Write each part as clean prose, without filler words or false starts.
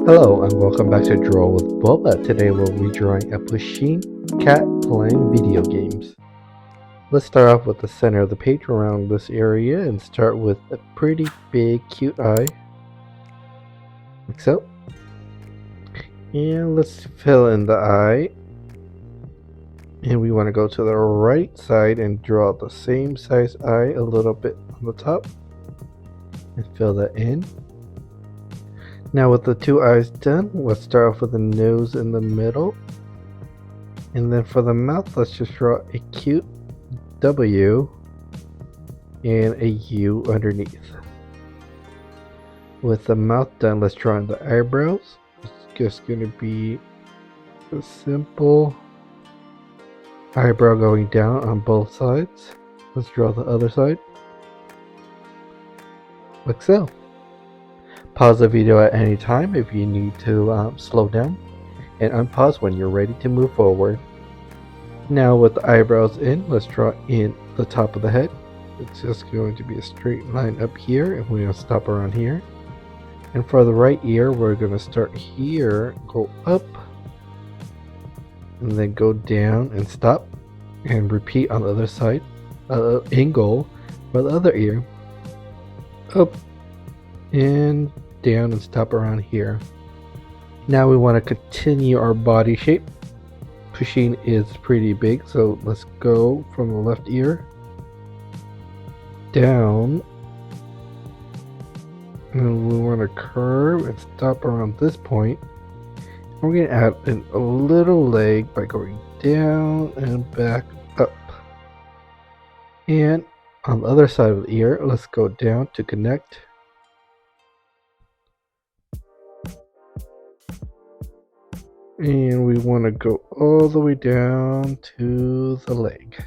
Hello and welcome back to Draw with Boba. Today we'll be drawing a Pusheen cat playing video games. Let's start off with the center of the page around this area and start with a pretty big cute eye, like so. And let's fill in the eye. And we want to go to the right side and draw the same size eye a little bit on the top and fill that in. Now with the two eyes done, let's start off with the nose in the middle. And then for the mouth, let's just draw a cute W and a U underneath. With the mouth done, let's draw in the eyebrows. It's just going to be a simple eyebrow going down on both sides. Let's draw the other side, like so. Pause the video at any time if you need to slow down, and unpause when you're ready to move forward. Now with the eyebrows in, let's draw in the top of the head. It's just going to be a straight line up here, and we're going to stop around here. And for the right ear, we're going to start here, go up, and then go down and stop, and repeat on the other side. Angle for the other ear, up and down and stop around here. Now we want to continue our body shape. Pusheen is pretty big, so let's go from the left ear down, and we want to curve and stop around this point. We're going to add in a little leg by going down and back up. And on the other side of the ear, let's go down to connect. And we want to go all the way down to the leg.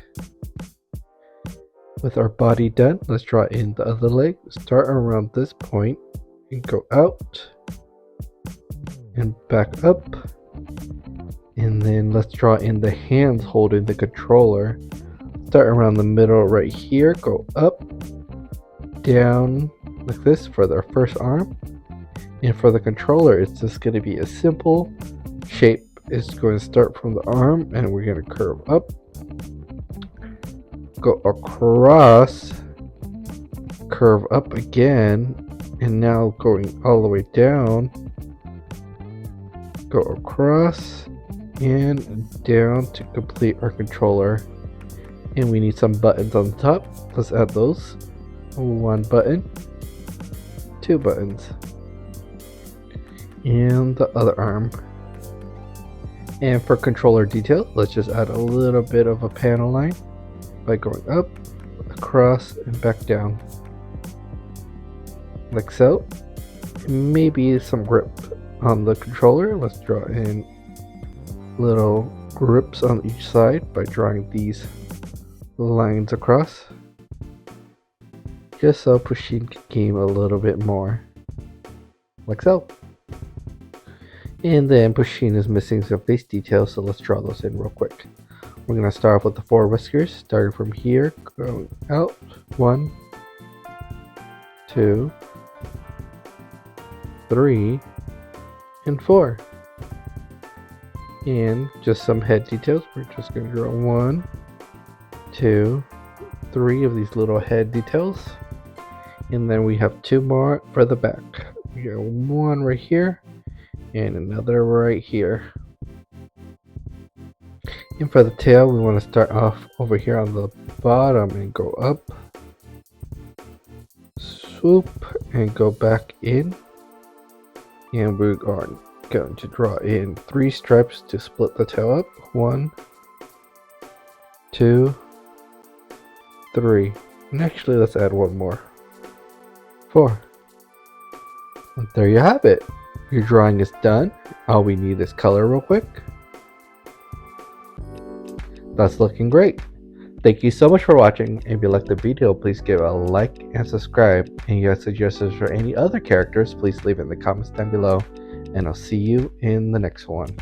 With our body done, let's draw in the other leg. Start around this point and go out and back up. And then let's draw in the hands holding the controller. Start around the middle right here, go up, down like this for our first arm. And for the controller, it's just going to be a simple shape. Is going to start from the arm, and we're going to curve up, go across, curve up again, and now going all the way down, go across and down to complete our controller. And we need some buttons on the top. Let's add those. One button, two buttons, and the other arm. And for controller detail, let's just add a little bit of a panel line by going up, across, and back down, like so. Maybe some grip on the controller. Let's draw in little grips on each side by drawing these lines across, just so Pusheen can game a little bit more, like so. And then Pusheen is missing some face details, so let's draw those in real quick. We're going to start off with the 4 whiskers, starting from here, going out. 1, 2, 3, and 4. And just some head details. We're just going to draw 1, 2, 3 of these little head details. And then we have 2 more for the back. We got 1 right here, and another right here. And for the tail, we want to start off over here on the bottom and go up, swoop, and go back in. And we're going to draw in 3 stripes to split the tail up. 1, 2, 3. And actually, let's add 1 more. 4. And there you have it. Your drawing is done. All we need is color real quick. That's looking great. Thank you so much for watching. If you liked the video, please give a like and subscribe. And you have suggestions for any other characters, please leave it in the comments down below. And I'll see you in the next one.